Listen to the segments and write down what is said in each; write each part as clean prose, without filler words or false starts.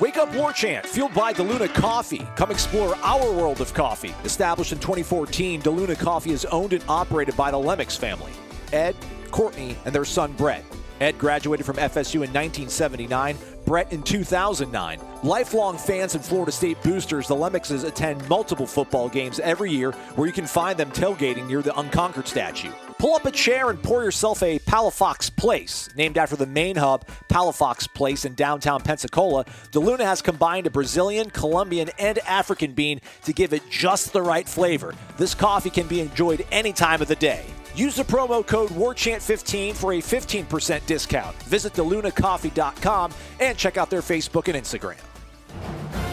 Wake Up Warchant, fueled by DeLuna Coffee. Come explore our world of coffee. Established in 2014, DeLuna Coffee is owned and operated by the Lemmix family. Ed, Courtney, and their son Brett. Ed graduated from FSU in 1979, Brett in 2009. Lifelong fans and Florida State Boosters, the Lemmixes attend multiple football games every year where you can find them tailgating near the Unconquered statue. Pull up a chair and pour yourself a Palafox Place. Named after the main hub, Palafox Place in downtown Pensacola, DeLuna has combined a Brazilian, Colombian, and African bean to give it just the right flavor. This coffee can be enjoyed any time of the day. Use the promo code WARCHANT15 for a 15% discount. Visit DeLunaCoffee.com and check out their Facebook and Instagram.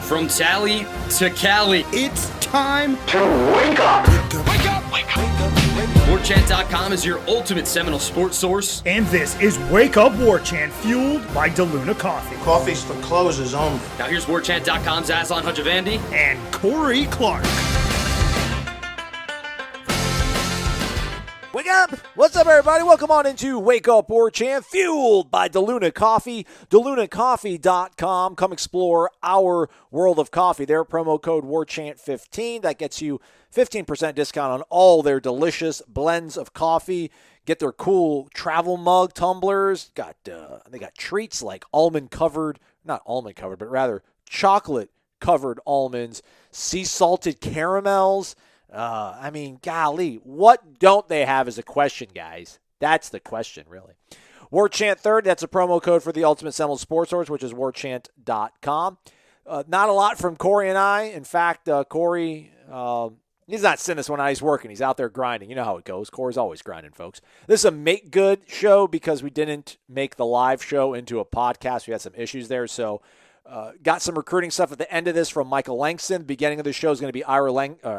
From Tally to Cali, it's time to wake up. Wake up! Wake up! WarChant.com is your ultimate Seminole sports source. And this is Wake Up Warchant, fueled by DeLuna Coffee. Coffee's for closers only. Now here's WarChant.com's Aslan Hajavandi and Corey Clark. Wake up! What's up, everybody? Welcome on into Wake Up Warchant, fueled by DeLuna Coffee. DeLunaCoffee.com. Come explore our world of coffee. Their promo code WARCHANT15. That gets you 15% discount on all their delicious blends of coffee. Get their cool travel mug tumblers. They got treats like not almond covered, but rather chocolate covered almonds, sea salted caramels. Golly, what don't they have is a question, guys. That's the question, really. WarChant 30, that's a promo code for the Ultimate Seminole Sports Source, which is warchant.com. Not a lot from Corey and I. In fact, Corey, he's not sending us one out. He's working. He's out there grinding. You know how it goes. Corey's always grinding, folks. This is a make good show because we didn't make the live show into a podcast. We had some issues there, so got some recruiting stuff at the end of this from Michael Langston. The beginning of the show is going to be Ira Langston.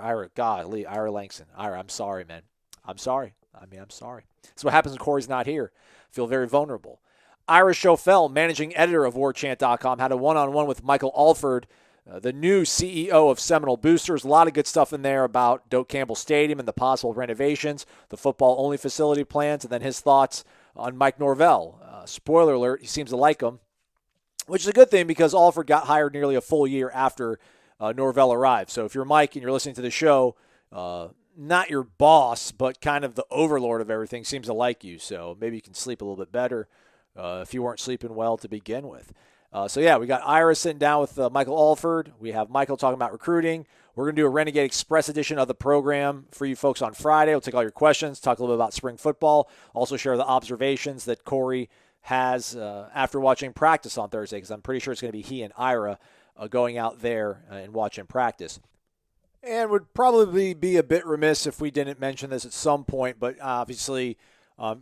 Ira, I'm sorry, man. I'm sorry. I'm sorry. That's what happens when Corey's not here. I feel very vulnerable. Ira Schoffel, managing editor of WarChant.com, had a one-on-one with Michael Alford, the new CEO of Seminole Boosters. A lot of good stuff in there about Doak Campbell Stadium and the possible renovations, the football-only facility plans, and then his thoughts on Mike Norvell. Spoiler alert, he seems to like him, which is a good thing because Alford got hired nearly a full year after Norvell arrived. So if you're Mike and you're listening to the show, not your boss, but kind of the overlord of everything seems to like you. So maybe you can sleep a little bit better if you weren't sleeping well to begin with. We got Ira sitting down with Michael Alford. We have Michael talking about recruiting. We're going to do a Renegade Express edition of the program for you folks on Friday. We'll take all your questions, talk a little bit about spring football, also share the observations that Corey has after watching practice on Thursday, because I'm pretty sure it's going to be he and Ira going out there and watching practice. And would probably be a bit remiss if we didn't mention this at some point, but obviously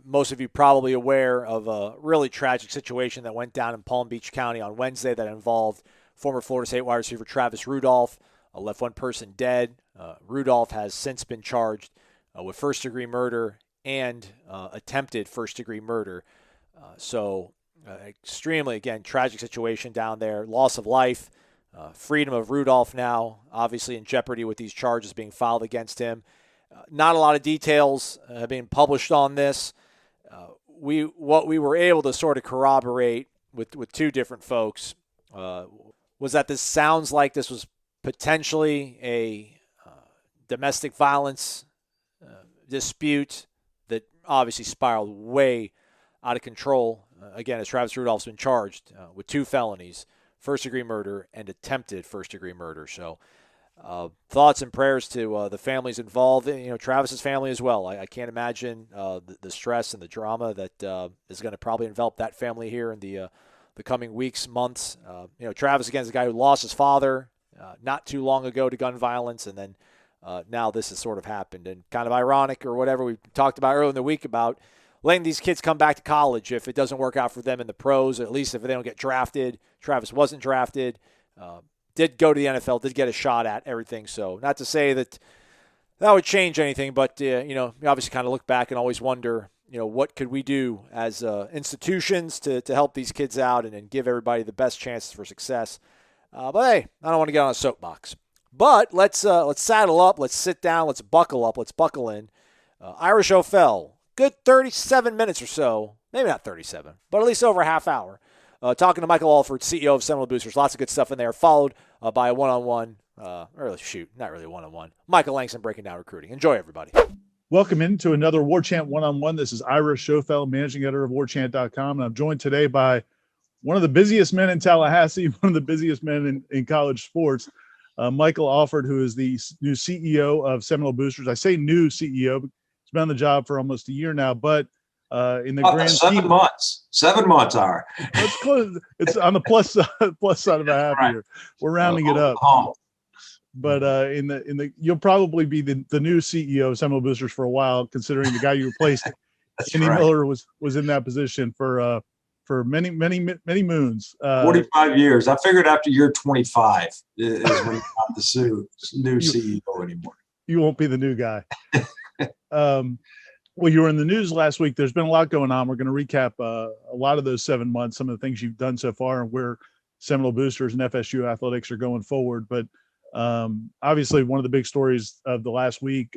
most of you probably aware of a really tragic situation that went down in Palm Beach County on Wednesday that involved former Florida State wide receiver Travis Rudolph, left one person dead. Rudolph has since been charged with first-degree murder and attempted first-degree murder. Extremely, again, tragic situation down there. Loss of life, freedom of Rudolph now, obviously in jeopardy with these charges being filed against him. Not a lot of details being published on this. What we were able to sort of corroborate with two different folks was that this sounds like this was potentially a domestic violence dispute that obviously spiraled way out of control. Again, as Travis Rudolph's been charged with 2 felonies, first-degree murder and attempted first-degree murder. So thoughts and prayers to the families involved, Travis's family as well. I can't imagine the stress and the drama that is going to probably envelop that family here in the coming weeks, months. Travis, again, is a guy who lost his father not too long ago to gun violence, and then now this has sort of happened. And kind of ironic or whatever we talked about earlier in the week about letting these kids come back to college if it doesn't work out for them in the pros, or at least if they don't get drafted. Travis wasn't drafted, did go to the NFL, did get a shot at everything. So not to say that would change anything, but, we obviously kind of look back and always wonder, what could we do as institutions to help these kids out and give everybody the best chances for success. But, hey, I don't want to get on a soapbox. But let's saddle up, let's sit down, let's buckle up, let's buckle in. Ira Schoffel, good 37 minutes or so, maybe not 37, but at least over a half hour, talking to Michael Alford, CEO of Seminole Boosters. Lots of good stuff in there, followed by a one-on-one, not really a one-on-one. Michael Langston breaking down recruiting. Enjoy, everybody. Welcome into another Warchant one-on-one. This is Ira Schoffel, managing editor of Warchant.com, and I'm joined today by one of the busiest men in Tallahassee, one of the busiest men in college sports, Michael Alford, who is the new CEO of Seminole Boosters. I say new CEO, he's been on the job for almost a year now, but in the grand 7 months. 7 months are. Let's close. It's on the plus side of a half Right. year. We're rounding it up. But in the you'll probably be the new CEO of Seminole Boosters for a while, considering the guy you replaced, Andy right. Miller, was in that position for many moons. 45 years. I figured after year 25 is when you're not the new CEO anymore. You won't be the new guy. Well, you were in the news last week. There's been a lot going on. We're going to recap a lot of those 7 months, some of the things you've done so far, and where Seminole Boosters and FSU athletics are going forward. But obviously, one of the big stories of the last week,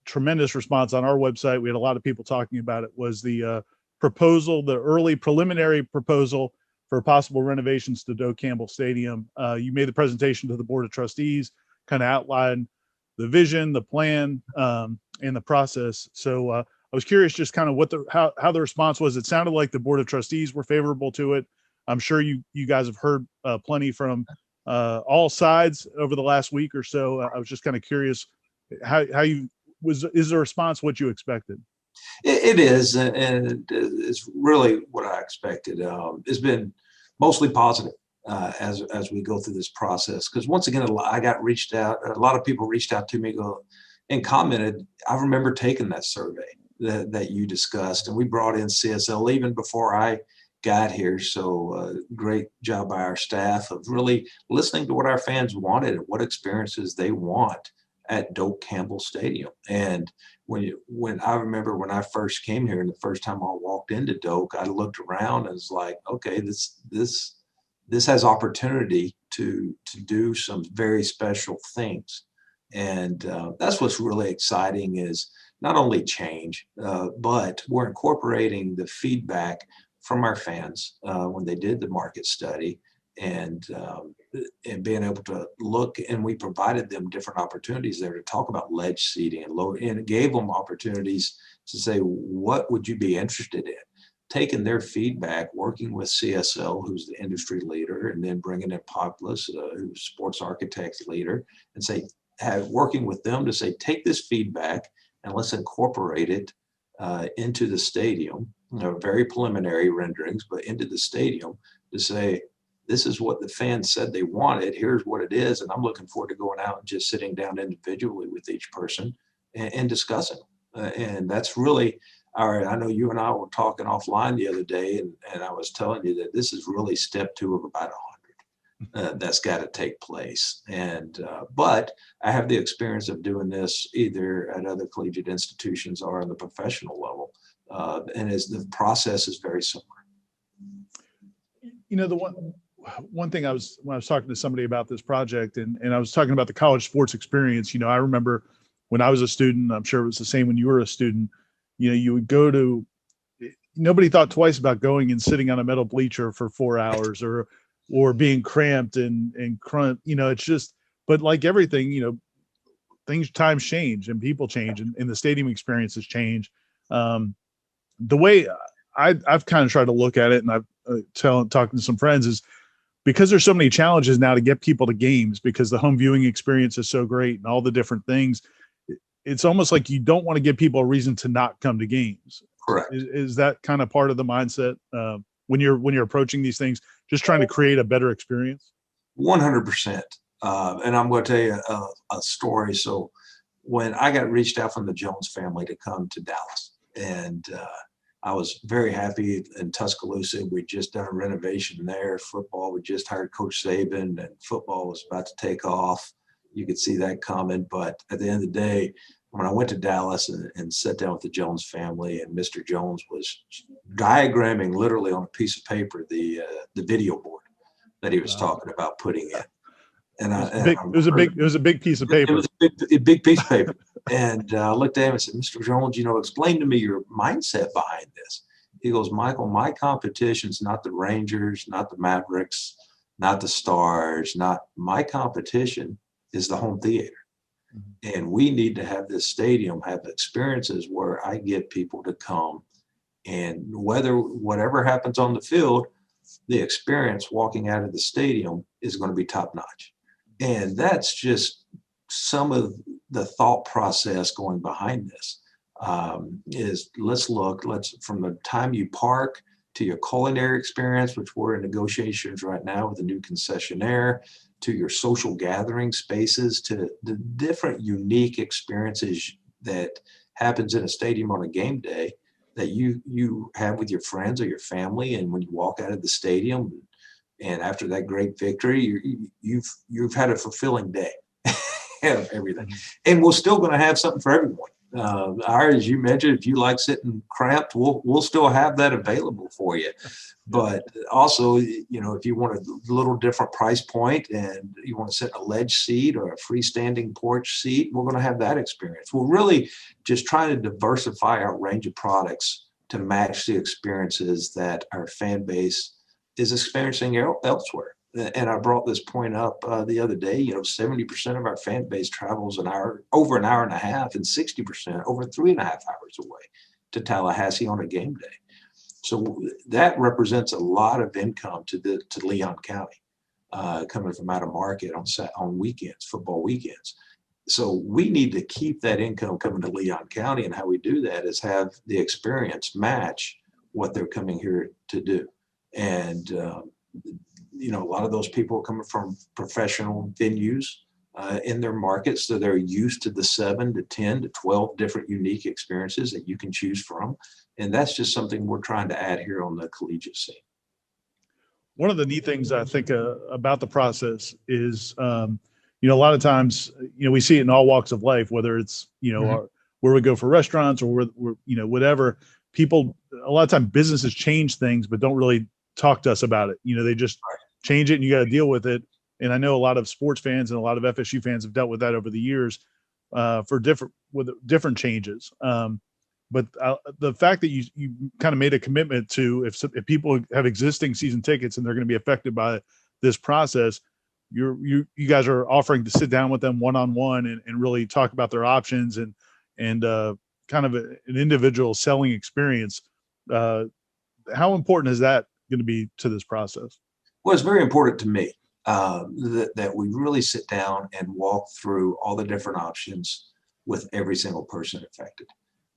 tremendous response on our website. We had a lot of people talking about it. Was the proposal, the early preliminary proposal for possible renovations to Doak Campbell Stadium. You made the presentation to the Board of Trustees, kind of outlined the vision, the plan, and the process. So I was curious just kind of how the response was. It sounded like the Board of Trustees were favorable to it. I'm sure you guys have heard plenty from all sides over the last week or so. I was just kind of curious is the response what you expected? It is, and it's really what I expected. It's been mostly positive as we go through this process. Because once again, I got reached out. A lot of people reached out to me and commented. I remember taking that survey that you discussed, and we brought in CSL even before I got here. So great job by our staff of really listening to what our fans wanted and what experiences they want at Doak Campbell Stadium. And when I remember when I first came here and the first time I walked into Doak, I looked around and was like, okay, this has opportunity to do some very special things. And that's what's really exciting is not only change, but we're incorporating the feedback from our fans when they did the market study and being able to look, and we provided them different opportunities there to talk about ledge seating and it gave them opportunities to say, what would you be interested in? Taking their feedback, working with CSL, who's the industry leader, and then bringing in Populous, who's sports architect leader, and working with them to say, take this feedback and let's incorporate it into the stadium. Very preliminary renderings, but into the stadium to say, this is what the fans said they wanted. Here's what it is. And I'm looking forward to going out and just sitting down individually with each person and discussing. And that's really, I know you and I were talking offline the other day, and I was telling you that this is really step 2 of about 100 that's got to take place. And but I have the experience of doing this either at other collegiate institutions or on the professional level. And the process is very similar. You know, the one thing when I was talking to somebody about this project and I was talking about the college sports experience, I remember when I was a student, I'm sure it was the same when you were a student, you would nobody thought twice about going and sitting on a metal bleacher for 4 hours or being cramped and it's just, but like everything, times change and people change and the stadium experiences change. The way I've kind of tried to look at it, and I've talking to some friends, is because there's so many challenges now to get people to games because the home viewing experience is so great and all the different things. It's almost like you don't want to give people a reason to not come to games. Correct. Is that kind of part of the mindset when you're approaching these things, just trying to create a better experience? 100%. And I'm going to tell you a story. So when I got reached out from the Jones family to come to Dallas, and I was very happy in Tuscaloosa. We'd just done a renovation there. Football, we just hired Coach Saban, and football was about to take off. You could see that coming. But at the end of the day, when I went to Dallas and sat down with the Jones family, and Mr. Jones was diagramming literally on a piece of paper the video board that he was talking about putting in. It was a big piece of paper. It was a big piece of paper. And I looked at him and said, Mr. Jones, explain to me your mindset behind this. He goes, Michael, my competition's not the Rangers, not the Mavericks, not the Stars, not my competition is the home theater. And we need to have this stadium have experiences where I get people to come, and whatever happens on the field, the experience walking out of the stadium is going to be top notch. And that's just some of the thought process going behind this. Is let's from the time you park to your culinary experience, which we're in negotiations right now with a new concessionaire, to your social gathering spaces, to the different unique experiences that happens in a stadium on a game day that you have with your friends or your family. And when you walk out of the stadium and after that great victory, you've had a fulfilling day of everything. And we're still going to have something for everyone. Ira, as you mentioned, if you like sitting cramped, we'll still have that available for you. But also, if you want a little different price point and you want to sit in a ledge seat or a freestanding porch seat, we're going to have that experience. We're really just trying to diversify our range of products to match the experiences that our fan base is experiencing elsewhere. And I brought this point up the other day. 70% of our fan base travels over an hour and a half, and 60% over 3.5 hours away to Tallahassee on a game day. So that represents a lot of income to Leon County, coming from out of market on weekends, football weekends. So we need to keep that income coming to Leon County, and how we do that is have the experience match what they're coming here to do. And a lot of those people are coming from professional venues in their markets, so they're used to the 7 to 10 to 12 different unique experiences that you can choose from. And that's just something we're trying to add here on the collegiate scene. One of the neat things I think about the process is, a lot of times, we see it in all walks of life, whether it's, where we go for restaurants or whatever. People, a lot of times businesses change things, but don't really talk to us about it. They just change it and you got to deal with it. And I know a lot of sports fans and a lot of FSU fans have dealt with that over the years with different changes. But the fact that you kind of made a commitment to, if people have existing season tickets and they're going to be affected by this process, you guys are offering to sit down with them one-on-one and really talk about their options and kind of an individual selling experience. How important is that going to be to this process? Well, it's very important to me that we really sit down and walk through all the different options with every single person affected.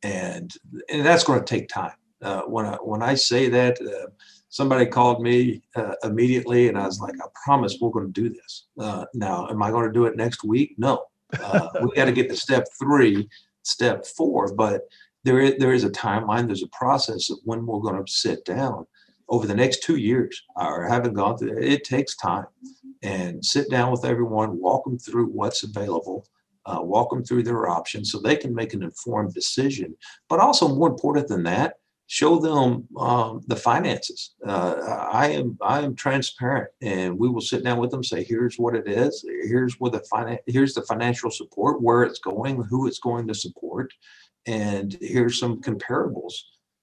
And that's going to take time. When I say that, somebody called me immediately and I was like, I promise we're going to do this. Now, am I going to do it next week? No. We got to get to step 3, step 4, but there is a timeline. There's a process of when we're going to sit down over the next 2 years, or haven't gone through it. It takes time, and sit down with everyone, walk them through what's available, walk them through their options so they can make an informed decision. But also, more important than that, show them the finances. I am transparent, and we will sit down with them, say, here's what it is, here's the financial support, where it's going, who it's going to support, and here's some comparables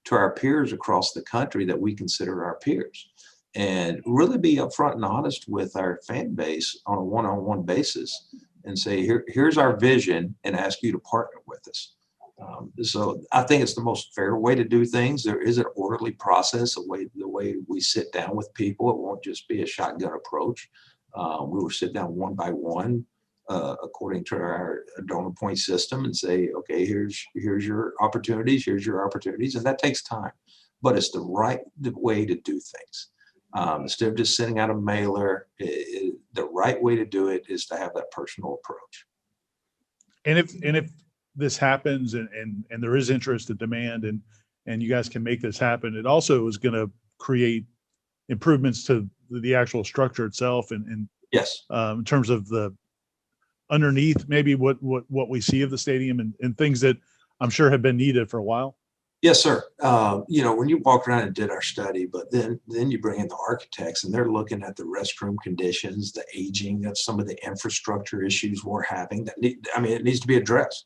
to our peers across the country that we consider our peers, and really be upfront and honest with our fan base on a one-on-one basis and say, here's our vision, and ask you to partner with us. So I think it's the most fair way to do things. There is an orderly process, the way we sit down with people. It won't just be a shotgun approach. We will sit down one by one, according to our donor point system, and say, okay, here's your opportunities, and that takes time, but it's the right way to do things. Instead of just sending out a mailer, the right way to do it is to have that personal approach. And if this happens and there is interest and demand and you guys can make this happen, it also is going to create improvements to the actual structure itself and yes, in terms of the underneath, maybe what we see of the stadium and things that I'm sure have been needed for a while. Yes, sir. When you walk around and did our study, but then you bring in the architects and they're looking at the restroom conditions, the aging of some of the infrastructure issues we're having it needs to be addressed.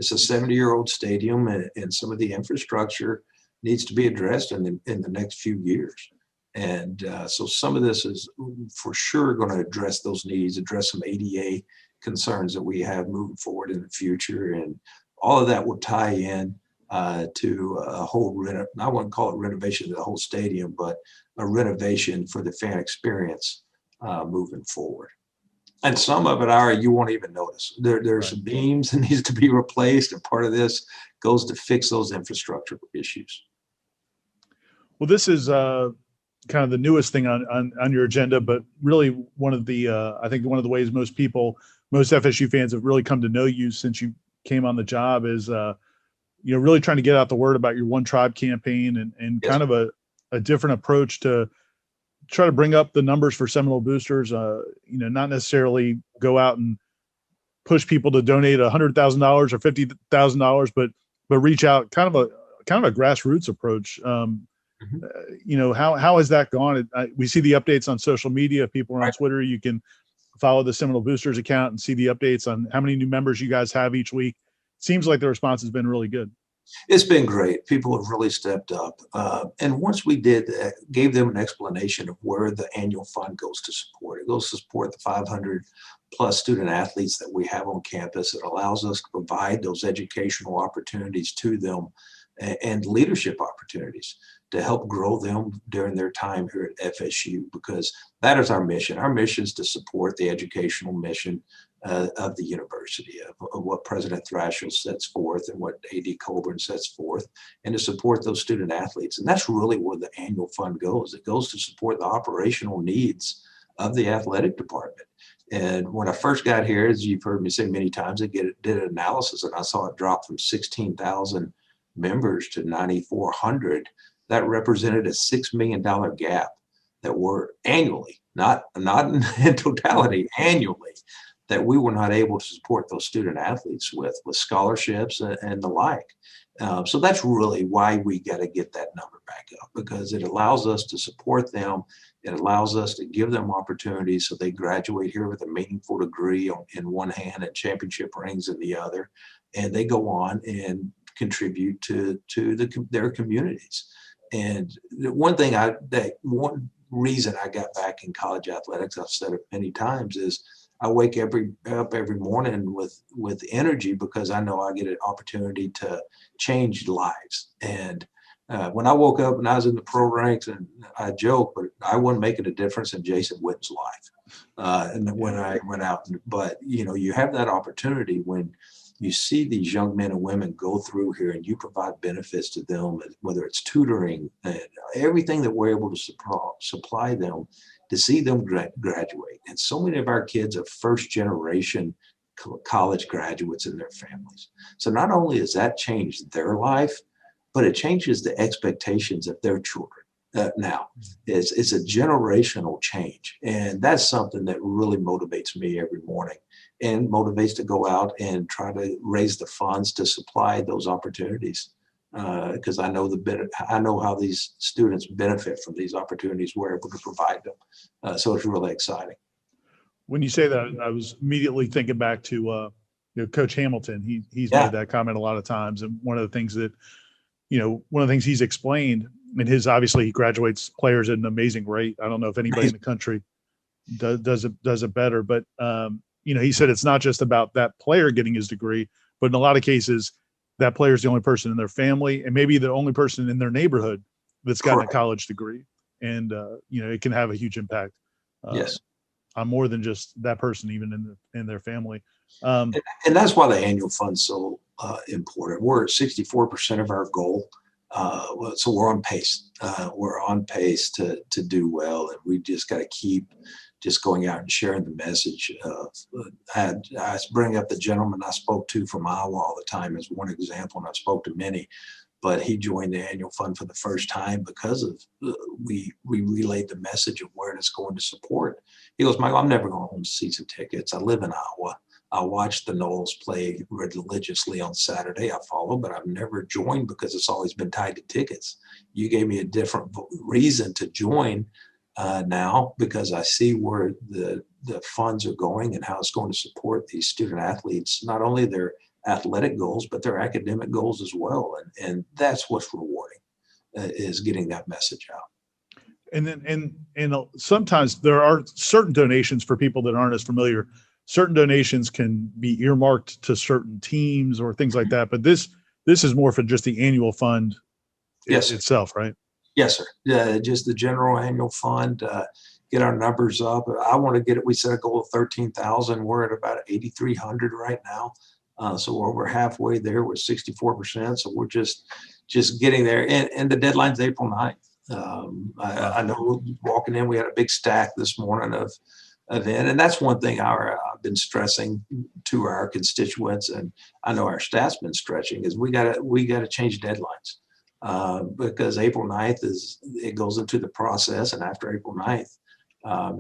It's a 70-year-old stadium, and some of the infrastructure needs to be addressed in the next few years. And so some of this is for sure going to address those needs, address some ADA concerns that we have moving forward in the future. And all of that will tie in to a whole, I wouldn't call it renovation of the whole stadium, but a renovation for the fan experience moving forward. And some of it, Ira, you won't even notice. There's some beams that needs to be replaced, and part of this goes to fix those infrastructure issues. Well, this is kind of the newest thing on your agenda, but really one of the I think one of the ways most FSU fans have really come to know you since you came on the job is really trying to get out the word about your One Tribe campaign and Yes. kind of a different approach to try to bring up the numbers for Seminole Boosters. Not necessarily go out and push people to donate $100,000 or $50,000, but reach out, kind of a grassroots approach. How has that gone? We see the updates on social media. If people are on Twitter, you can follow the Seminole Boosters account and see the updates on how many new members you guys have each week. Seems like the response has been really good. It's been great. People have really stepped up. And once we did that, gave them an explanation of where the annual fund goes to support. It goes to support the 500 plus student athletes that we have on campus. It allows us to provide those educational opportunities to them and leadership opportunities to help grow them during their time here at FSU, because that is our mission. Our mission is to support the educational mission of the university, of what President Thrasher sets forth and what A.D. Colburn sets forth, and to support those student athletes. And that's really where the annual fund goes. It goes to support the operational needs of the athletic department. And when I first got here, as you've heard me say many times, I did an analysis and I saw it drop from 16,000 members to 9,400. That represented a $6 million gap that were annually, not in totality, annually, that we were not able to support those student athletes with scholarships and the like. So that's really why we got to get that number back up, because it allows us to support them. It allows us to give them opportunities so they graduate here with a meaningful degree in one hand and championship rings in the other, and they go on and contribute to their communities. And one reason I got back in college athletics, I've said it many times, is I wake up every morning with energy, because I know I get an opportunity to change lives. And when I woke up and I was in the pro ranks, and I joke, but I wasn't making a difference in Jason Witten's life. And when I went out, but you have that opportunity when you see these young men and women go through here and you provide benefits to them, whether it's tutoring and everything that we're able to supply them, to see them graduate. And so many of our kids are first generation college graduates in their families. So not only has that changed their life, but it changes the expectations of their children. Now it's a generational change. And that's something that really motivates me every morning, and motivates to go out and try to raise the funds to supply those opportunities. Because I know how these students benefit from these opportunities we're able to provide them. So it's really exciting. When you say that, I was immediately thinking back to Coach Hamilton. He's made that comment a lot of times, and one of the things that he's explained, and obviously he graduates players at an amazing rate. I don't know if anybody in the country does it better, but he said it's not just about that player getting his degree, but in a lot of cases, that player is the only person in their family and maybe the only person in their neighborhood that's gotten a college degree. And, it can have a huge impact Yes. on more than just that person, even in their family. And that's why the annual fund's so important. We're at 64% of our goal. So we're on pace. We're on pace to do well. And we just got to keep just going out and sharing the message. I bring up the gentleman I spoke to from Iowa all the time as one example, and I've spoke to many, but he joined the annual fund for the first time because of we relayed the message of where it's going to support. He goes, Michael, I'm never going to own season tickets. I live in Iowa. I watch the Noles play religiously on Saturday. I follow, but I've never joined because it's always been tied to tickets. You gave me a different reason to join now, because I see where the funds are going and how it's going to support these student athletes, not only their athletic goals, but their academic goals as well. And that's what's rewarding. is getting that message out. And then, and sometimes there are certain donations for people that aren't as familiar. Certain donations can be earmarked to certain teams or things like that. But this is more for just the annual fund itself, right? Yes, sir. Just the general annual fund, get our numbers up. I want to get it. We set a goal of 13,000. We're at about 8,300 right now. So we're over halfway there. We're 64%. So we're just getting there. And the deadline's April 9th. I know walking in, we had a big stack this morning of event. And that's one thing I've been stressing to our constituents. And I know our staff's been stretching is we gotta change deadlines. Because April 9th it goes into the process, and after April 9th,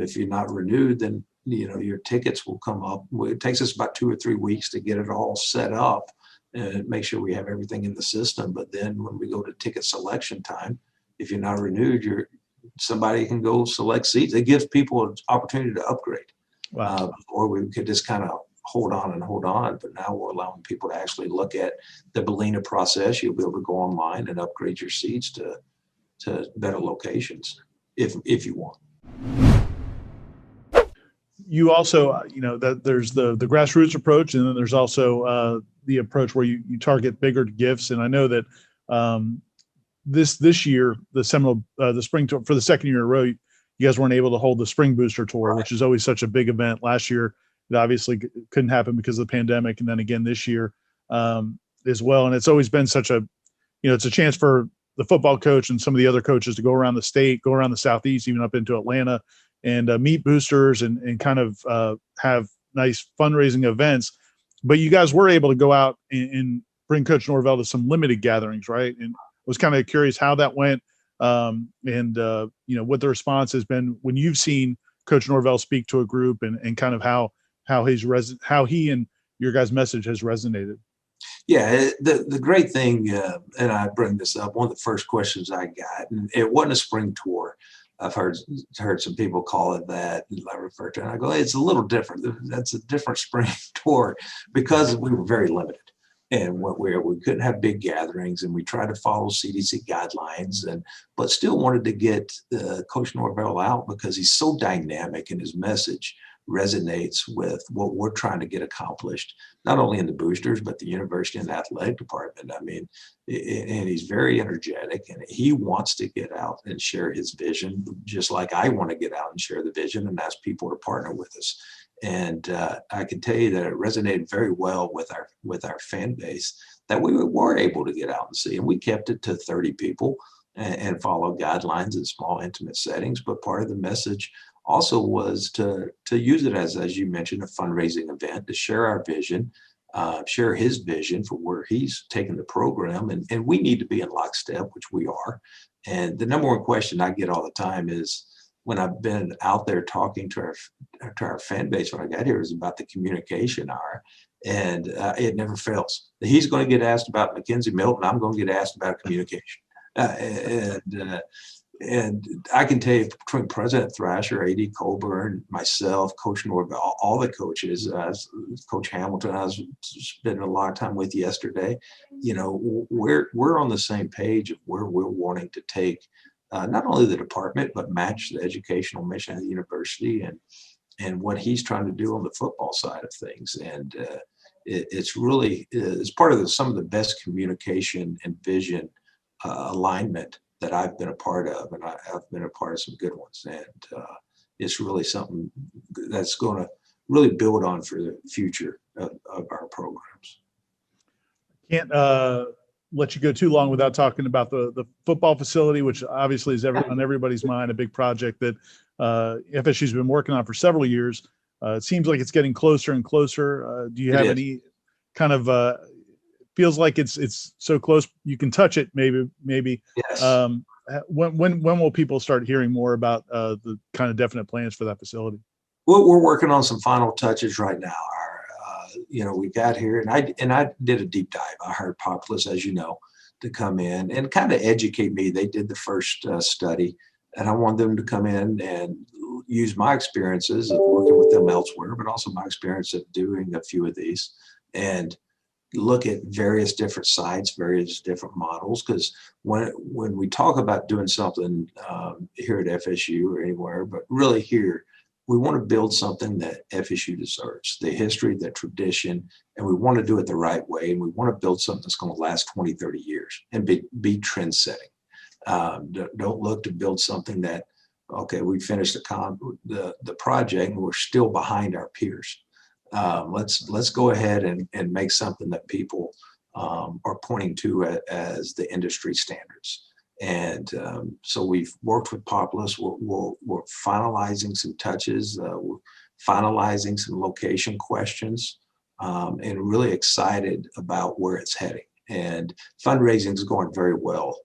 if you're not renewed, then your tickets will come up. It takes us about 2 or 3 weeks to get it all set up and make sure we have everything in the system. But then when we go to ticket selection time, if you're not renewed, somebody can go select seats. It gives people an opportunity to upgrade. Wow. Or we could just kind of hold on, but now we're allowing people to actually look at the Bellina process. You'll be able to go online and upgrade your seats to better locations if you want. You also, that there's the grassroots approach, and then there's also the approach where you target bigger gifts. And I know that this year, the Seminole, the spring tour, for the second year in a row, you guys weren't able to hold the spring booster tour, right, which is always such a big event. Last year, it obviously couldn't happen because of the pandemic. And then again this year as well. And it's always been such a, it's a chance for the football coach and some of the other coaches to go around the state, go around the Southeast, even up into Atlanta, and meet boosters and kind of have nice fundraising events. But you guys were able to go out and bring Coach Norvell to some limited gatherings, right? And I was kind of curious how that went and what the response has been when you've seen Coach Norvell speak to a group and kind of how he and your guys' message has resonated. Yeah, the great thing, and I bring this up, one of the first questions I got, and it wasn't a spring tour. I've heard some people call it that, and I refer to it, and I go, hey, it's a little different. That's a different spring tour because we were very limited. And we couldn't have big gatherings, and we tried to follow CDC guidelines, but still wanted to get Coach Norvell out because he's so dynamic and his message resonates with what we're trying to get accomplished, not only in the boosters, but the university and the athletic department. I mean, and he's very energetic, and he wants to get out and share his vision, just like I want to get out and share the vision and ask people to partner with us. And I can tell you that it resonated very well with our fan base that we were able to get out and see. And we kept it to 30 people and follow guidelines in small, intimate settings. But part of the message also was to use it as you mentioned, a fundraising event to share our vision, share his vision for where he's taking the program. And we need to be in lockstep, which we are. And the number one question I get all the time is, when I've been out there talking to our fan base when I got here, is about the communication hour, and it never fails. He's going to get asked about Mackenzie Milton. I'm going to get asked about communication, and I can tell you, between President Thrasher, AD Coburn, myself, Coach Norvell, all the coaches, Coach Hamilton, I was spending a lot of time with yesterday. We're on the same page of where we're wanting to take. Not only the department, but match the educational mission of the university and what he's trying to do on the football side of things. And it's really part of some of the best communication and vision alignment that I've been a part of, and I've been a part of some good ones. And it's really something that's going to really build on for the future of our programs. Can't let you go too long without talking about the football facility, which obviously is on everybody's mind, a big project that FSU's been working on for several years. It seems like it's getting closer and closer. Do you have any kind of feels like it's so close you can touch it? Maybe. Yes. When will people start hearing more about the kind of definite plans for that facility? Well, we're working on some final touches right now. We got here, and I did a deep dive. I hired Populous, as you know, to come in and kind of educate me. They did the first study, and I wanted them to come in and use my experiences of working with them elsewhere, but also my experience of doing a few of these, and look at various different sites, various different models, because when we talk about doing something here at FSU or anywhere, but really here, we want to build something that FSU deserves, the history, the tradition, and we want to do it the right way. And we want to build something that's going to last 20, 30 years and be trend setting. Don't look to build something that, okay, we finished the project and we're still behind our peers. Let's go ahead and make something that people are pointing to as the industry standards. And so we've worked with Populous. We're finalizing some touches. We're finalizing some location questions, and really excited about where it's heading. And fundraising is going very well.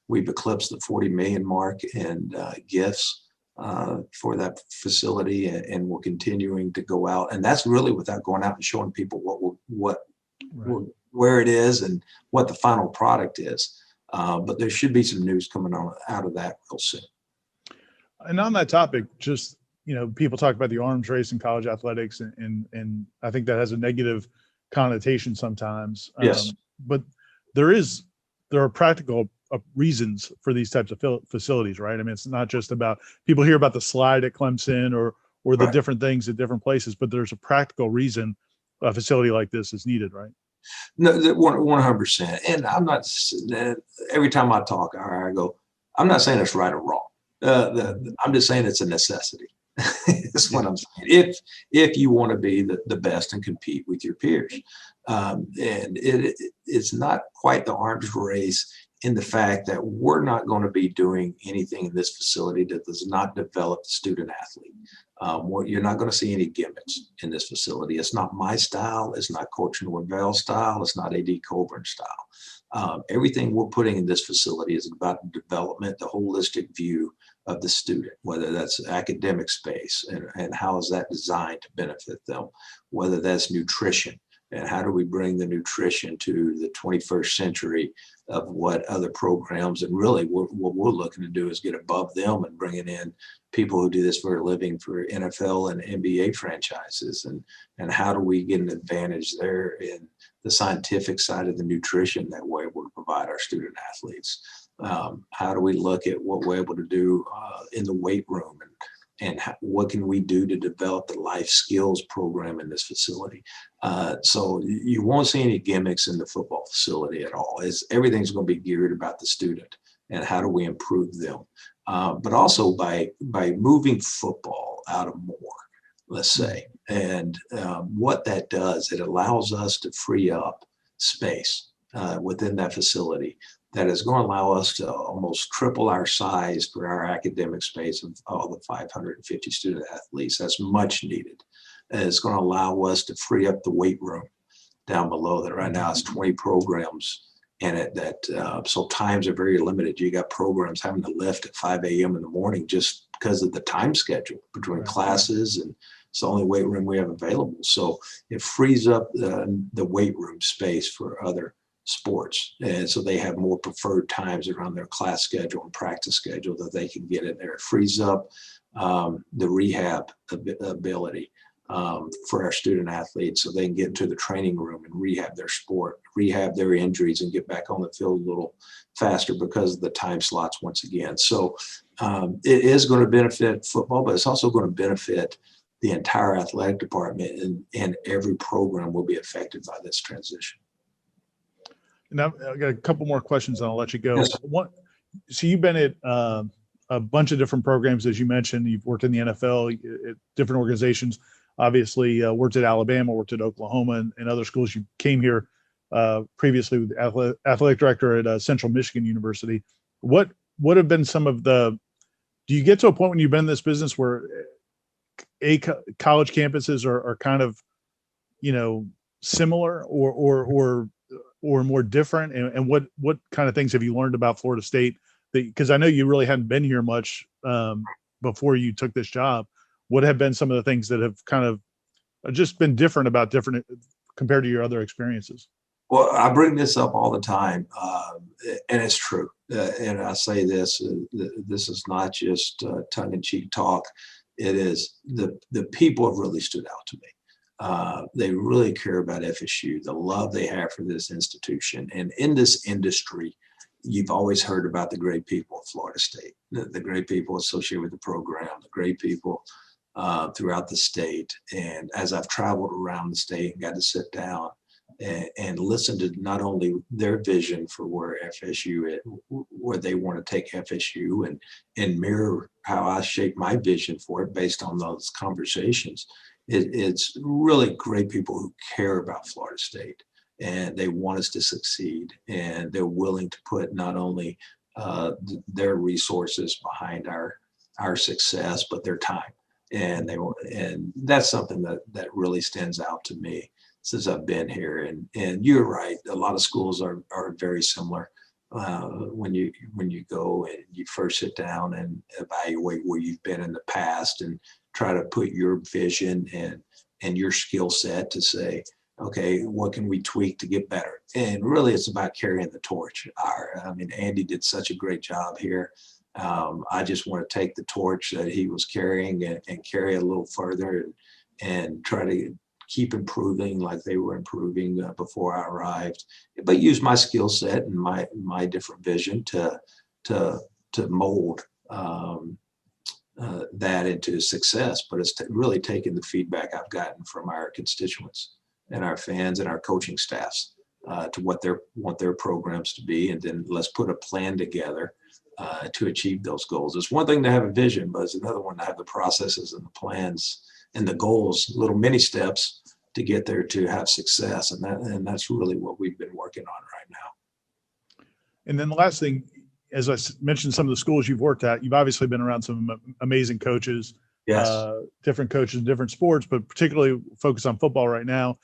We've eclipsed the 40 million mark in gifts for that facility, and we're continuing to go out. And that's really without going out and showing people where it is and what the final product is. But there should be some news coming out of that real soon. And on that topic, just, people talk about the arms race in college athletics, and I think that has a negative connotation sometimes. Yes. But there are practical reasons for these types of facilities, right? I mean, it's not just about, people hear about the slide at Clemson or the Right. different things at different places, but there's a practical reason a facility like this is needed, right? No, 100%. And I'm not, every time I talk, I go, I'm not saying it's right or wrong. I'm just saying it's a necessity. That's what I'm saying. If you want to be the best and compete with your peers. And it's not quite the arms race in the fact that we're not going to be doing anything in this facility that does not develop the student athlete. You're not going to see any gimmicks in this facility. It's not my style. It's not Coach Norvell style. It's not AD Coburn style. Everything we're putting in this facility is about the development, the holistic view of the student, whether that's academic space and how is that designed to benefit them, whether that's nutrition and how do we bring the nutrition to the 21st century of what other programs, and really what we're looking to do is get above them and bringing in people who do this for a living for NFL and NBA franchises, and how do we get an advantage there in the scientific side of the nutrition that we're able to provide our student athletes. How do we look at what we're able to do in the weight room, and what can we do to develop the life skills program in this facility? So you won't see any gimmicks in the football facility at all. Everything's going to be geared about the student and how do we improve them. But also by moving football out of Moore, let's say, and what that does, it allows us to free up space within that facility that is going to allow us to almost triple our size for our academic space of all the 550 student athletes. That's much needed. And it's going to allow us to free up the weight room down below that right now has 20 programs in it so times are very limited. You got programs having to lift at 5 a.m. in the morning just because of the time schedule between classes, and it's the only weight room we have available. So it frees up the weight room space for other sports, and so they have more preferred times around their class schedule and practice schedule that they can get in there. It frees up the rehab ability for our student athletes so they can get into the training room and rehab their sport, rehab their injuries, and get back on the field a little faster because of the time slots once again. So it is going to benefit football, but it's also going to benefit the entire athletic department, and every program will be affected by this transition. Now I got a couple more questions and I'll let you go. Yes. So you've been at a bunch of different programs, as you mentioned. You've worked in the NFL at different organizations, obviously worked at Alabama, worked at Oklahoma and other schools. You came here previously with athletic director at Central Michigan University. What have been some of do you get to a point when you've been in this business where college campuses are kind of, similar or more different, and what kind of things have you learned about Florida State? Because I know you really hadn't been here much before you took this job. What have been some of the things that have kind of just been different compared to your other experiences? Well, I bring this up all the time, and it's true. And I say this is not just tongue-in-cheek talk. It is the people have really stood out to me. They really care about FSU, the love they have for this institution. And in this industry, you've always heard about the great people of Florida State, the great people associated with the program, the great people throughout the state. And as I've traveled around the state and got to sit down and listen to not only their vision for where FSU, where they want to take FSU, and mirror how I shape my vision for it based on those conversations, it's really great people who care about Florida State. And they want us to succeed, and they're willing to put not only their resources behind our success, but their time. And that's something that really stands out to me since I've been here. And you're right, a lot of schools are very similar. When you go and you first sit down and evaluate where you've been in the past and try to put your vision and your skill set to say, okay, what can we tweak to get better? And really, it's about carrying the torch. I mean, Andy did such a great job here. I just want to take the torch that he was carrying and carry it a little further and try to keep improving like they were improving before I arrived, but use my skill set and my different vision to mold that into success. But it's really taken the feedback I've gotten from our constituents and our fans and our coaching staffs to what they want their programs to be, and then let's put a plan together to achieve those goals. It's one thing to have a vision, but it's another one to have the processes and the plans and the goals, little mini steps to get there to have success. And that's really what we've been working on right now. And then the last thing, as I mentioned, some of the schools you've worked at, you've obviously been around some amazing coaches, Yes. Different coaches in different sports, but particularly focused on football right now.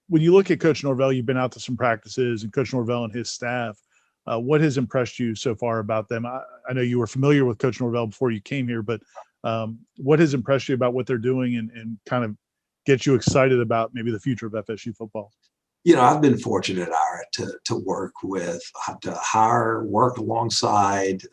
When you look at Coach Norvell, you've been out to some practices, and Coach Norvell and his staff, what has impressed you so far about them? I know you were familiar with Coach Norvell before you came here, but what has impressed you about what they're doing and kind of get you excited about maybe the future of FSU football? You know, I've been fortunate, Ira, to work with, to hire, work alongside,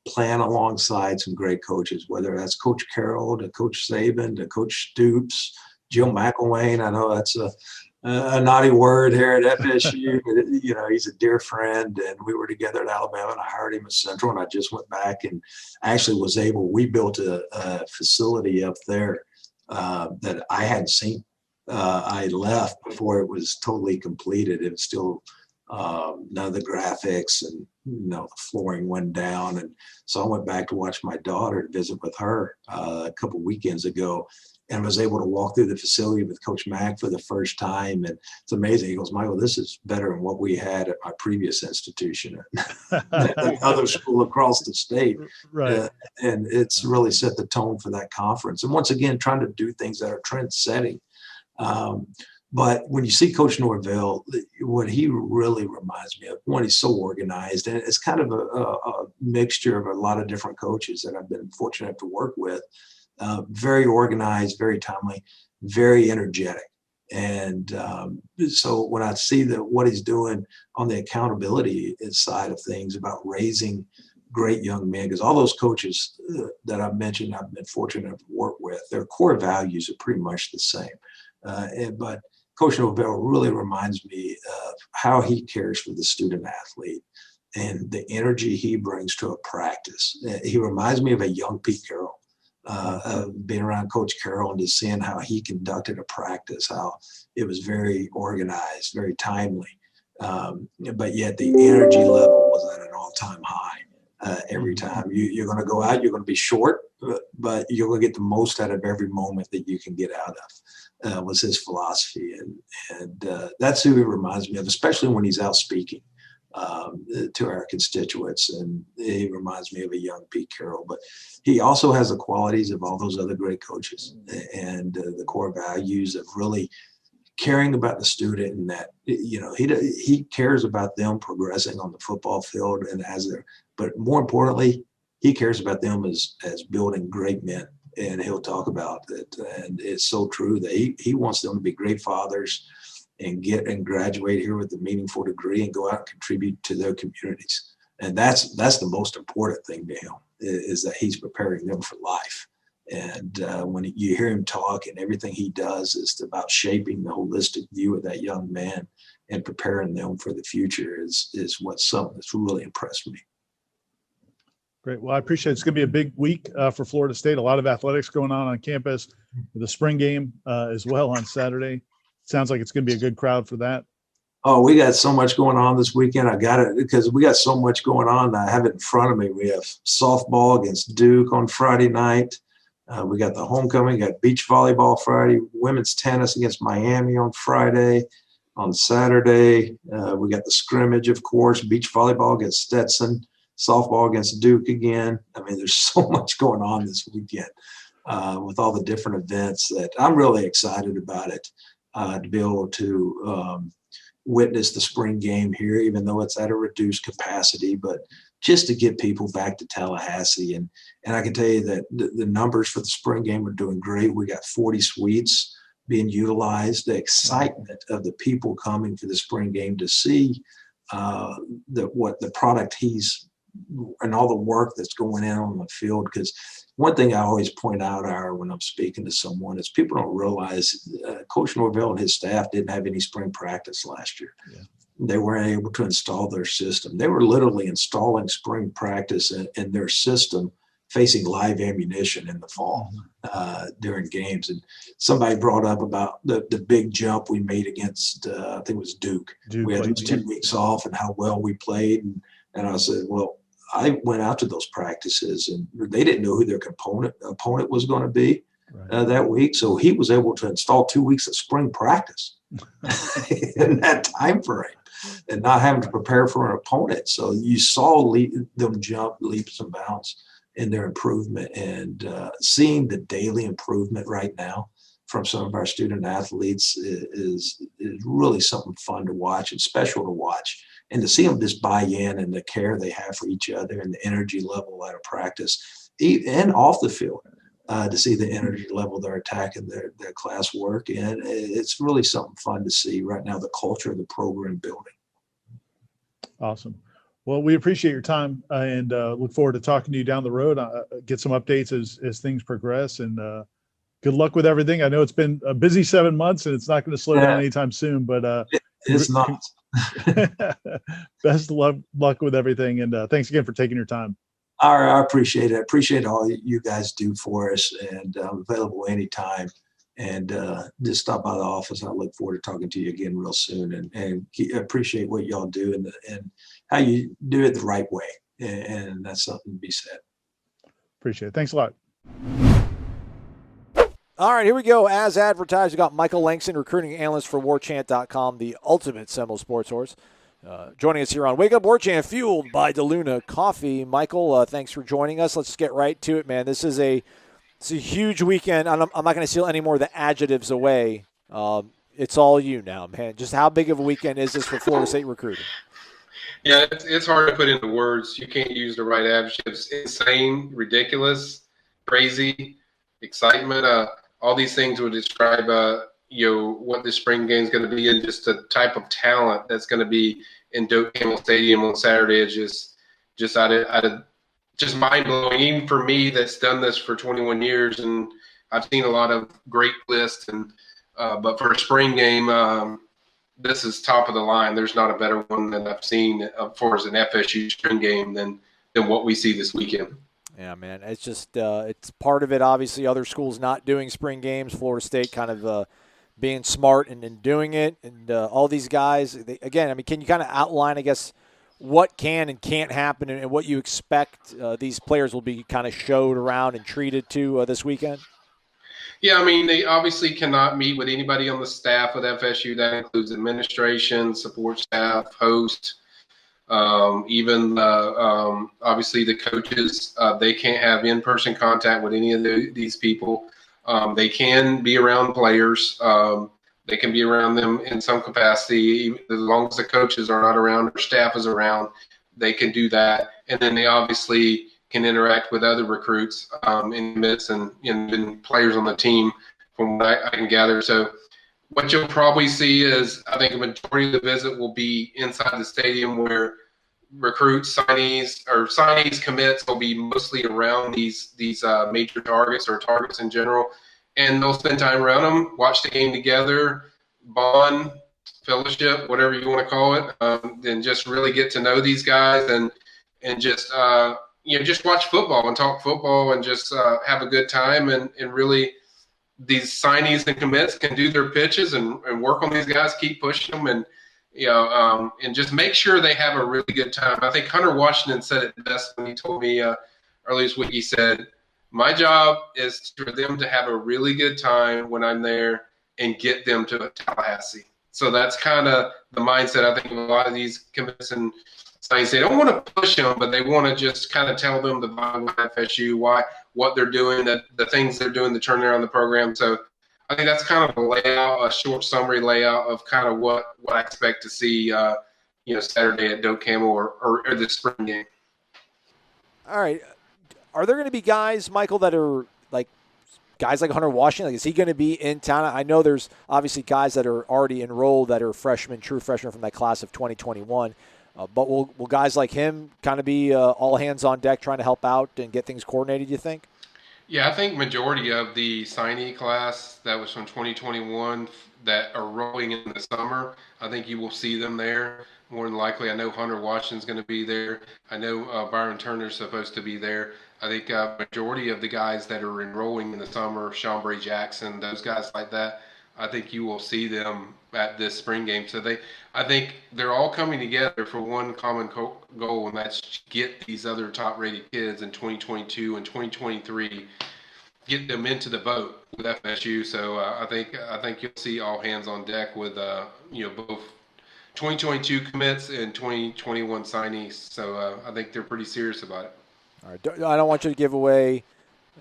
plan alongside some great coaches, whether that's Coach Carroll to Coach Saban to Coach Stoops, Jill McElwain. I know that's a naughty word here at FSU, but you know, he's a dear friend, and we were together at Alabama, and I hired him at Central, and I just went back and actually we built a facility up there that I hadn't seen. I left before it was totally completed. It was still none of the graphics, and the flooring went down. And so I went back to watch my daughter, to visit with her a couple weekends ago, and was able to walk through the facility with Coach Mack for the first time. And it's amazing. He goes, Michael, this is better than what we had at my previous institution, another school across the state. Right. And it's really set the tone for that conference. And once again, trying to do things that are trend setting. But when you see Coach Norvell, what he really reminds me of, one, he's so organized, and it's kind of a mixture of a lot of different coaches that I've been fortunate to work with. Very organized, very timely, very energetic. And so when I see what he's doing on the accountability side of things about raising great young men, because all those coaches that I've mentioned, I've been fortunate to work with, their core values are pretty much the same. But Coach Norvell really reminds me of how he cares for the student athlete and the energy he brings to a practice. He reminds me of a young Pete Carroll. Being around Coach Carroll and just seeing how he conducted a practice, how it was very organized, very timely, but yet the energy level was at an all-time high. Every time you're going to go out, you're going to be short, but you're going to get the most out of every moment that you can get out of, was his philosophy. And that's who he reminds me of, especially when he's out speaking to our constituents. And he reminds me of a young Pete Carroll, but he also has the qualities of all those other great coaches and the core values of really caring about the student, and that, he cares about them progressing on the football field and but more importantly, he cares about them as building great men. And he'll talk about it. And it's so true that he wants them to be great fathers and graduate here with a meaningful degree and go out and contribute to their communities. And that's the most important thing to him, is that he's preparing them for life. And when you hear him talk, and everything he does is about shaping the holistic view of that young man and preparing them for the future is what's something that's really impressed me. Great. Well, I appreciate it. It's going to be a big week for Florida State. A lot of athletics going on campus. The spring game as well on Saturday. Sounds like it's going to be a good crowd for that. Oh, we got so much going on this weekend. I got it because we got so much going on. I have it in front of me. We have softball against Duke on Friday night. We got the homecoming, got beach volleyball Friday, women's tennis against Miami on Friday. On Saturday, we got the scrimmage, of course, beach volleyball against Stetson, softball against Duke again. I mean, there's so much going on this weekend with all the different events that I'm really excited about it to be able to witness the spring game here, even though it's at a reduced capacity, but just to get people back to Tallahassee. And I can tell you that the numbers for the spring game are doing great. We got 40 suites being utilized. The excitement of the people coming to the spring game to see what the product and all the work that's going in on the field. Because one thing I always point out, Ira, when I'm speaking to someone is people don't realize Coach Norvell and his staff didn't have any spring practice last year. Yeah. They weren't able to install their system. They were literally installing spring practice in their system, facing live ammunition in the fall during games. And somebody brought up about the big jump we made against, I think it was Duke. We had those 2 weeks off and how well we played. And I said, well, I went out to those practices and they didn't know who their opponent was going to be that week. So he was able to install 2 weeks of spring practice in that time frame and not having to prepare for an opponent. So you saw them jump leaps and bounds in their improvement, and seeing the daily improvement right now from some of our student athletes is really something fun to watch and special to watch. And to see them just buy in and the care they have for each other and the energy level out of practice and off the field, to see the energy level they're attacking their class work. And it's really something fun to see right now, the culture of the program building. Awesome. Well, we appreciate your time and look forward to talking to you down the road. Get some updates as things progress, and good luck with everything. I know it's been a busy 7 months and it's not going to slow down anytime soon, but it's not. Best of luck with everything, and thanks again for taking your time. I appreciate it. I appreciate all you guys do for us, and I'm available anytime. And just stop by the office. I look forward to talking to you again real soon, and appreciate what y'all do and how you do it the right way. And that's something to be said. Appreciate it. Thanks a lot. All right, here we go. As advertised, we got Michael Langston, recruiting analyst for warchant.com, the ultimate Seminole sports horse. Joining us here on Wake Up Warchant, fueled by DeLuna Coffee. Michael, thanks for joining us. Let's get right to it, man. This is a huge weekend. I'm not going to steal any more of the adjectives away. It's all you now, man. Just how big of a weekend is this for Florida State recruiting? Yeah, it's hard to put into words. You can't use the right adjectives. Insane, ridiculous, crazy, excitement. All these things would describe, what the spring game is going to be, and just the type of talent that's going to be in Doak Campbell Stadium on Saturday is just out of just mind blowing. Even for me, that's done this for 21 years, and I've seen a lot of great lists. And but for a spring game, this is top of the line. There's not a better one that I've seen for as an FSU spring game than what we see this weekend. Yeah, man. It's just it's part of it. Obviously, other schools not doing spring games. Florida State kind of being smart and doing it. And all these guys, can you kind of outline, I guess, what can and can't happen and what you expect these players will be kind of showed around and treated to this weekend? Yeah, they obviously cannot meet with anybody on the staff at FSU. That includes administration, support staff, host. Even obviously the coaches, they can't have in-person contact with any of these people. They can be around players. They can be around them in some capacity. As long as the coaches are not around or staff is around, they can do that. And then they obviously can interact with other recruits in midst and players on the team from what I can gather. So what you'll probably see is, I think a majority of the visit will be inside the stadium, where recruits, signees, commits will be mostly around these major targets or targets in general, and they'll spend time around them, watch the game together, bond, fellowship, whatever you want to call it, and just really get to know these guys and just just watch football and talk football and just have a good time and really. These signees and commits can do their pitches and work on these guys, keep pushing them, and and just make sure they have a really good time. I think Hunter Washington said it best when he told me earlier this week. He said, "My job is for them to have a really good time when I'm there and get them to Tallahassee." So that's kind of the mindset. I think a lot of these commits and signees, they don't want to push them, but they want to just kind of tell them the vibe of FSU, what they're doing, the things they're doing to turn around the program. So I think that's kind of a layout, a short summary layout of kind of what I expect to see, Saturday at Doak Campbell or the spring game. All right. Are there going to be guys, Michael, that are like guys like Hunter Washington? Like, is he going to be in town? I know there's obviously guys that are already enrolled that are true freshmen from that class of 2021. But will guys like him kind of be all hands on deck trying to help out and get things coordinated, you think? Yeah, I think majority of the signee class that was from 2021 that are rolling in the summer, I think you will see them there. More than likely, I know Hunter Washington's going to be there. I know Byron Turner's supposed to be there. I think majority of the guys that are enrolling in the summer, Sean Bray Jackson, those guys like that, I think you will see them at this spring game. So I think they're all coming together for one common goal, and that's get these other top-rated kids in 2022 and 2023, get them into the boat with FSU. So I think you'll see all hands on deck with both 2022 commits and 2021 signees. So I think they're pretty serious about it. All right. I don't want you to give away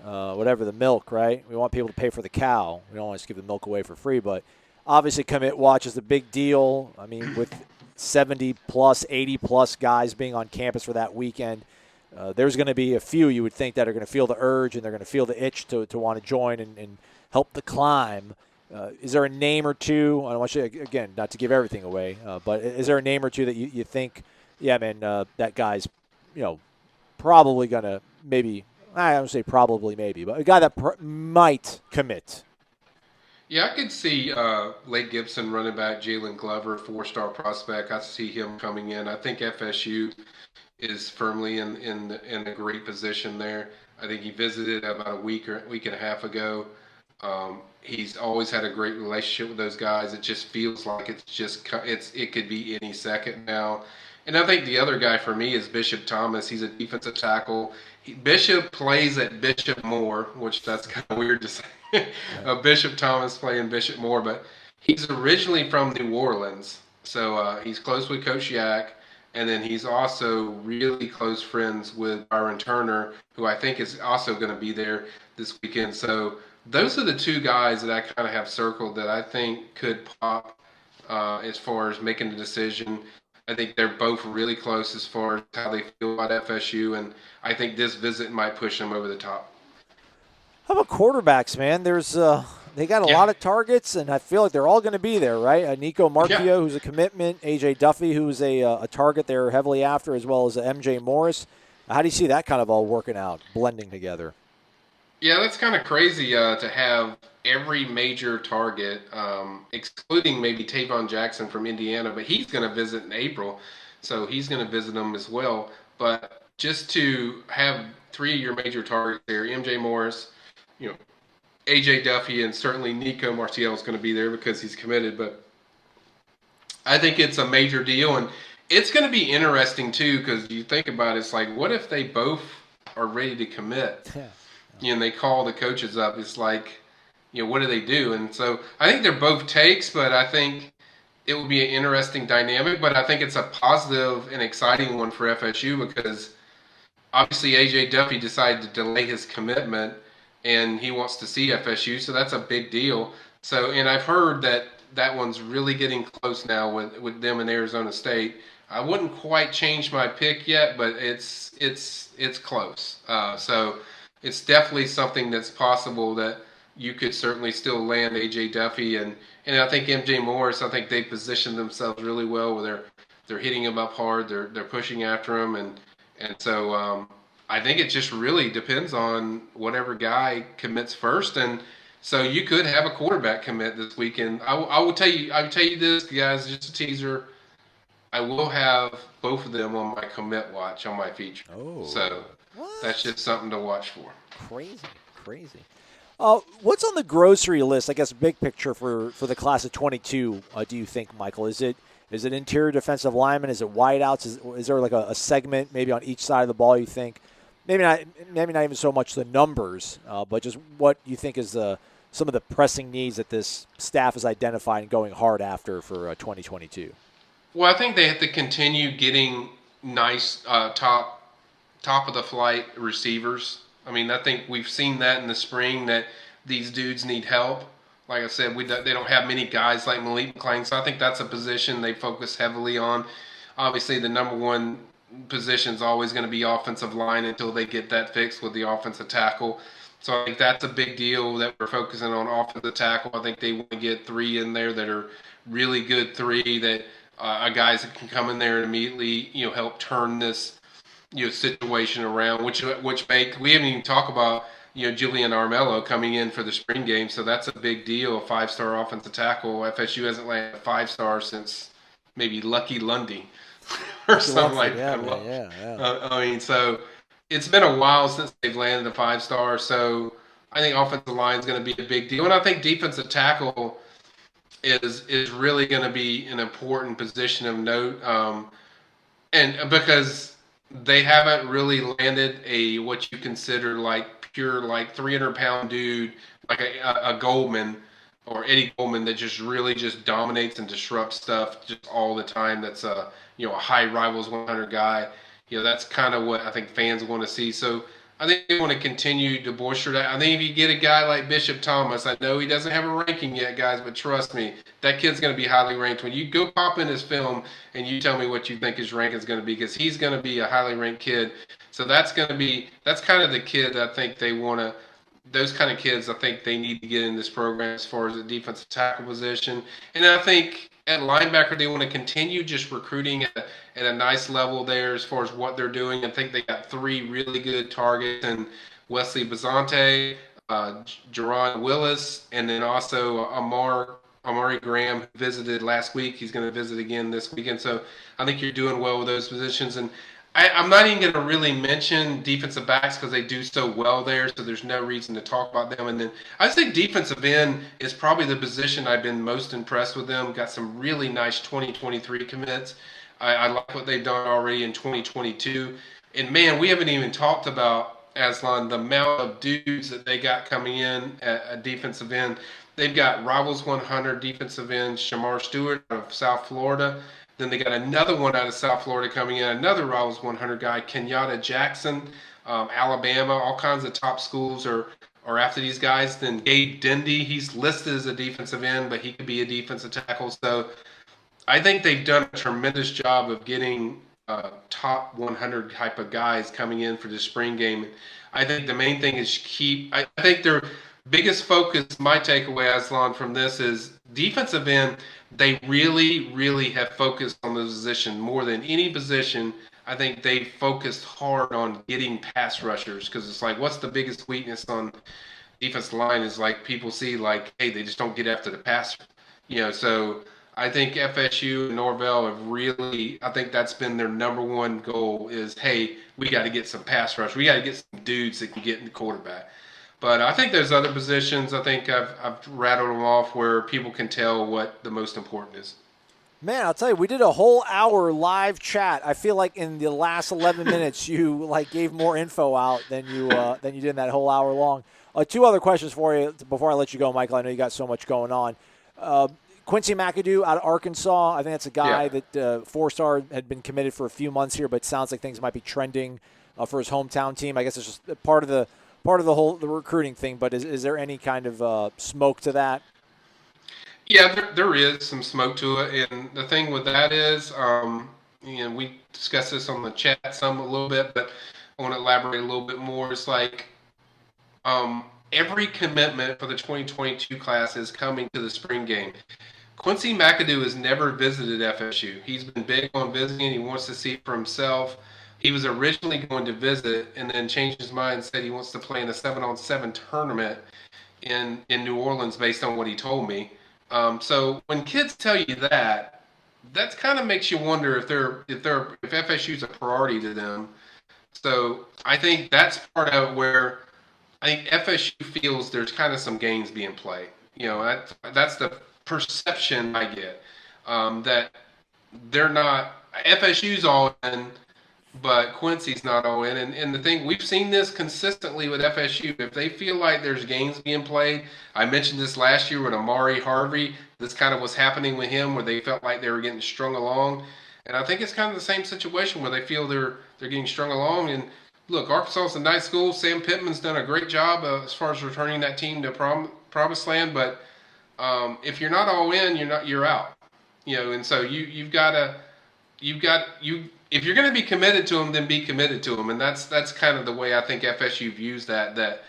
the milk, right? We want people to pay for the cow. We don't want to just give the milk away for free, but obviously commit watch is a big deal. I mean, with 70-plus, 80-plus guys being on campus for that weekend, there's going to be a few you would think that are going to feel the urge and they're going to feel the itch to want to join and help the climb. Is there a name or two? I don't want you, again, not to give everything away, but is there a name or two that you think, that guy's, probably going to maybe – I don't say probably maybe, but a guy that might commit. Yeah, I could see Lake Gibson running back Jalen Glover, 4-star prospect. I see him coming in. I think FSU is firmly in a great position there. I think he visited about a week and a half ago. He's always had a great relationship with those guys. It just feels like it could be any second now. And I think the other guy for me is Bishop Thomas. He's a defensive tackle. Bishop plays at Bishop Moore, which that's kind of weird to say. Bishop Thomas playing Bishop Moore, but he's originally from New Orleans. So he's close with Coach Yak. And then he's also really close friends with Byron Turner, who I think is also going to be there this weekend. So those are the two guys that I kind of have circled that I think could pop as far as making the decision. I think they're both really close as far as how they feel about FSU, and I think this visit might push them over the top. How about quarterbacks, man? There's they got a lot of targets, and I feel like they're all going to be there, right? Nico Marchio, who's a commitment, A.J. Duffy, who's a target they're heavily after, as well as M.J. Morris. How do you see that kind of all working out, blending together? Yeah, that's kind of crazy to have every major target, excluding maybe Tavon Jackson from Indiana, but he's going to visit in April, so he's going to visit them as well. But just to have three of your major targets there, M.J. Morris, A.J. Duffy, and certainly Nico Martial is going to be there because he's committed. But I think it's a major deal, and it's going to be interesting too because you think about it, it's like, what if they both are ready to commit? Yeah. And they call the coaches up. It's like, what do they do? And so I think they're both takes, but I think it will be an interesting dynamic. But I think it's a positive and exciting one for FSU because obviously A.J. Duffy decided to delay his commitment, and he wants to see FSU, so that's a big deal. So, and I've heard that one's really getting close now with them in Arizona State. I wouldn't quite change my pick yet, but it's close. So it's definitely something that's possible that you could certainly still land A.J. Duffy. And I think M.J. Morris, I think they positioned themselves really well with their They're hitting him up hard. They're pushing after him, and so I think it just really depends on whatever guy commits first. And so you could have a quarterback commit this weekend. I will tell you this, guys, just a teaser. I will have both of them on my commit watch on my feature. Oh, so that's just something to watch for. Crazy. What's on the grocery list? I guess big picture for the class of 22. Do you think, Michael? Is it interior defensive linemen? Is it wideouts? Is there like a segment maybe on each side of the ball? You think maybe not even so much the numbers, but just what you think is some of the pressing needs that this staff is identifying and going hard after for 2022. Well, I think they have to continue getting nice top of the flight receivers. I mean, I think we've seen that in the spring that these dudes need help. Like I said, they don't have many guys like Malik McClain, so I think that's a position they focus heavily on. Obviously, the number one position is always going to be offensive line until they get that fixed with the offensive tackle. So I think that's a big deal that we're focusing on offensive tackle. I think they want to get 3 in there that are really good 3 that guys that can come in there and immediately help turn this situation around. Which we haven't even talked about Julian Armello coming in for the spring game, so that's a big deal. A 5-star offensive tackle. FSU hasn't landed a 5-star since maybe Lucky Lundy or something like that. Yeah. I mean, so it's been a while since they've landed a 5-star. So I think offensive line is going to be a big deal, and I think defensive tackle is really going to be an important position of note, and because they haven't really landed what you consider like pure 300-pound dude like a Goldman or Eddie Goldman that just really just dominates and disrupts stuff just all the time. That's a high Rivals 100 guy. That's kind of what I think fans want to see. So I think they want to continue to bolster that. I think if you get a guy like Bishop Thomas, I know he doesn't have a ranking yet, guys, but trust me, that kid's going to be highly ranked. When you go pop in his film and you tell me what you think his ranking is going to be, because he's going to be a highly ranked kid. So that's kind of the kid I think they want to. Those kind of kids, I think they need to get in this program as far as the defensive tackle position. And I think at linebacker, they want to continue just recruiting at a nice level there as far as what they're doing. I think they got 3 really good targets, and Wesley Bazante, Jerron Willis, and then also Amari Graham, who visited last week. He's going to visit again this weekend. So I think you're doing well with those positions. And I'm not even going to really mention defensive backs because they do so well there, so there's no reason to talk about them. And then I think defensive end is probably the position I've been most impressed with them. Got some really nice 2023 commits. I like what they've done already in 2022. And, man, we haven't even talked about, Aslan, the amount of dudes that they got coming in at defensive end. They've got Rivals 100 defensive end Shamar Stewart of South Florida. Then they got another one out of South Florida coming in, another Rivals 100 guy, Kenyatta Jackson, Alabama. All kinds of top schools are after these guys. Then Gabe Dendy, he's listed as a defensive end, but he could be a defensive tackle. So I think they've done a tremendous job of getting top 100 type of guys coming in for the spring game. I think the main thing is I think their biggest focus, my takeaway, Aslan, from this is defensive end. They really, really have focused on the position more than any position. I think they focused hard on getting pass rushers because it's like, what's the biggest weakness on defensive line is like people see like, hey, they just don't get after the passer. So I think FSU and Norvell have really, I think that's been their number one goal is, hey, we got to get some pass rush. We got to get some dudes that can get in the quarterback. But I think there's other positions. I think I've rattled them off where people can tell what the most important is. Man, I'll tell you, we did a whole hour live chat. I feel like in the last 11 minutes, you gave more info out than you did in that whole hour long. 2 other questions for you before I let you go, Michael. I know you got so much going on. Quincy McAdoo out of Arkansas. I think that's a guy that 4-star had been committed for a few months here, but sounds like things might be trending for his hometown team. I guess it's just part of the whole recruiting thing, but is there any kind of smoke to that? Yeah, there is some smoke to it, and the thing with that is, we discussed this on the chat a little bit, but I want to elaborate a little bit more. It's like every commitment for the 2022 class is coming to the spring game. Quincy McAdoo has never visited FSU. He's been big on visiting. He wants to see it for himself. He was originally going to visit and then changed his mind and said he wants to play in a 7-on-7 tournament in New Orleans based on what he told me. So when kids tell you that kind of makes you wonder if FSU's a priority to them. So I think that's part of where I think FSU feels there's kind of some games being played. That's the perception I get, that they're not FSU's all in, but Quincy's not all in. And the thing, we've seen this consistently with FSU. If they feel like there's games being played, I mentioned this last year with Amari Harvey. This kind of was happening with him, where they felt like they were getting strung along. And I think it's kind of the same situation where they feel they're getting strung along. And look, Arkansas is a nice school. Sam Pittman's done a great job as far as returning that team to promised land. But if you're not all in, you're out. And so if you're going to be committed to them, then be committed to them. And that's kind of the way I think FSU views that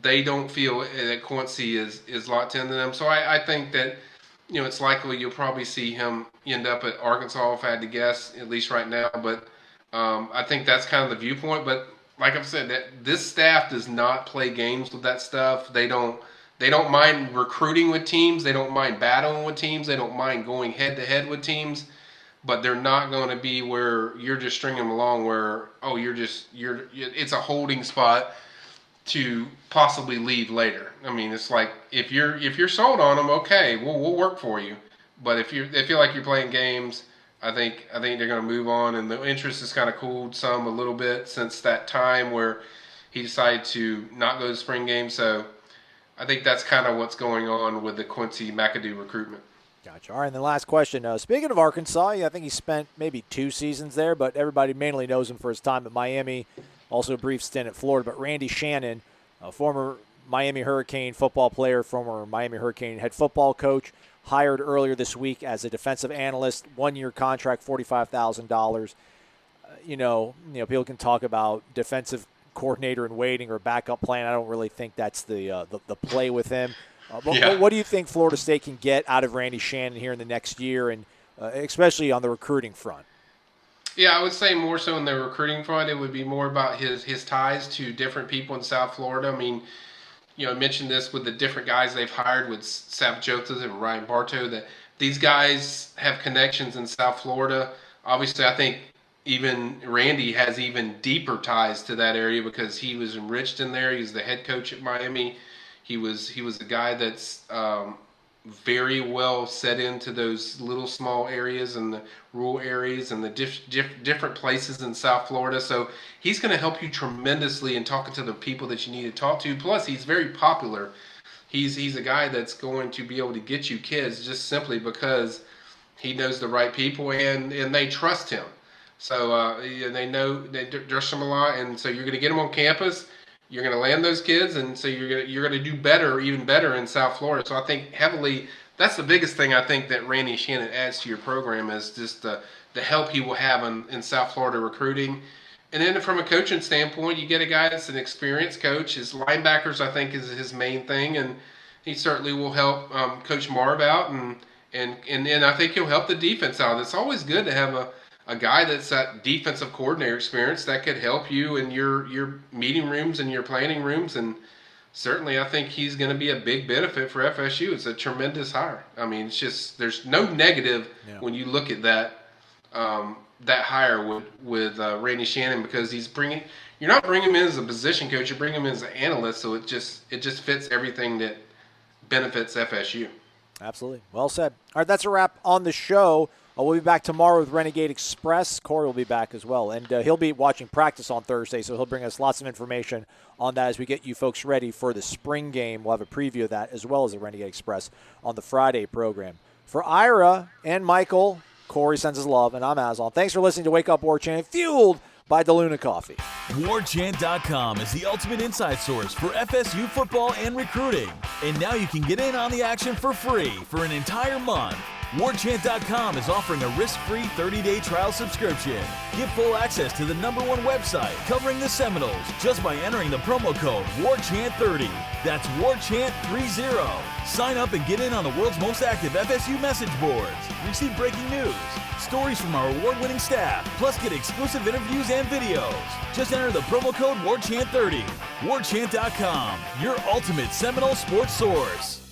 they don't feel that Quincy is locked into them. So I think that, it's likely you'll probably see him end up at Arkansas, if I had to guess, at least right now. But I think that's kind of the viewpoint. But like I've said, that this staff does not play games with that stuff. They don't mind recruiting with teams. They don't mind battling with teams. They don't mind going head-to-head with teams. But they're not going to be where you're just stringing them along where, it's a holding spot to possibly leave later. I mean, it's like if you're sold on them, okay, we'll work for you. But if they feel like you're playing games, I think they're going to move on. And the interest has kind of cooled some a little bit since that time where he decided to not go to spring game. So I think that's kind of what's going on with the Quincy McAdoo recruitment. Gotcha. All right, and the last question. Speaking of Arkansas, I think he spent maybe 2 seasons there, but everybody mainly knows him for his time at Miami, also a brief stint at Florida. But Randy Shannon, a former Miami Hurricane football player, former Miami Hurricane head football coach, hired earlier this week as a defensive analyst, 1-year contract, $45,000. People can talk about defensive coordinator in waiting or backup plan. I don't really think that's the play with him. But what do you think Florida State can get out of Randy Shannon here in the next year, and especially on the recruiting front? Yeah, I would say more so in the recruiting front. It would be more about his ties to different people in South Florida. I mean, I mentioned this with the different guys they've hired with Saf Joseph and Ryan Bartow, that these guys have connections in South Florida. Obviously, I think even Randy has even deeper ties to that area because he was enriched in there. He's the head coach at Miami. He was a guy that's very well set into those little small areas and the rural areas and the different places in South Florida. So he's going to help you tremendously in talking to the people that you need to talk to. Plus, he's very popular. He's a guy that's going to be able to get you kids just simply because he knows the right people and they trust him. So they know they trust him a lot, and so you're going to get them on campus. You're going to land those kids, and so you're going to do better, even better in South Florida. So I think heavily, that's the biggest thing I think that Randy Shannon adds to your program is just the help he will have in South Florida recruiting. And then from a coaching standpoint, you get a guy that's an experienced coach. His linebackers, I think, is his main thing, and he certainly will help Coach Marv out, and I think he'll help the defense out. It's always good to have a guy that's that defensive coordinator experience that could help you in your meeting rooms and your planning rooms. And certainly I think he's going to be a big benefit for FSU. It's a tremendous hire. I mean, it's just, there's no negative when you look at that hire with Randy Shannon, because you're not bringing him in as a position coach, you're bringing him in as an analyst. So it just fits everything that benefits FSU. Absolutely. Well said. All right, that's a wrap on the show. We'll be back tomorrow with Renegade Express. Corey will be back as well. And he'll be watching practice on Thursday, so he'll bring us lots of information on that as we get you folks ready for the spring game. We'll have a preview of that as well as the Renegade Express on the Friday program. For Ira and Michael, Corey sends his love, and I'm Azal. Thanks for listening to Wake Up Warchant, fueled by DeLuna Coffee. Warchant.com is the ultimate inside source for FSU football and recruiting. And now you can get in on the action for free for an entire month. Warchant.com is offering a risk-free 30-day trial subscription. Get full access to the #1 website covering the Seminoles just by entering the promo code WARCHANT30. That's WARCHANT30. Sign up and get in on the world's most active FSU message boards. Receive breaking news, stories from our award-winning staff, plus get exclusive interviews and videos. Just enter the promo code WARCHANT30. Warchant.com, your ultimate Seminole sports source.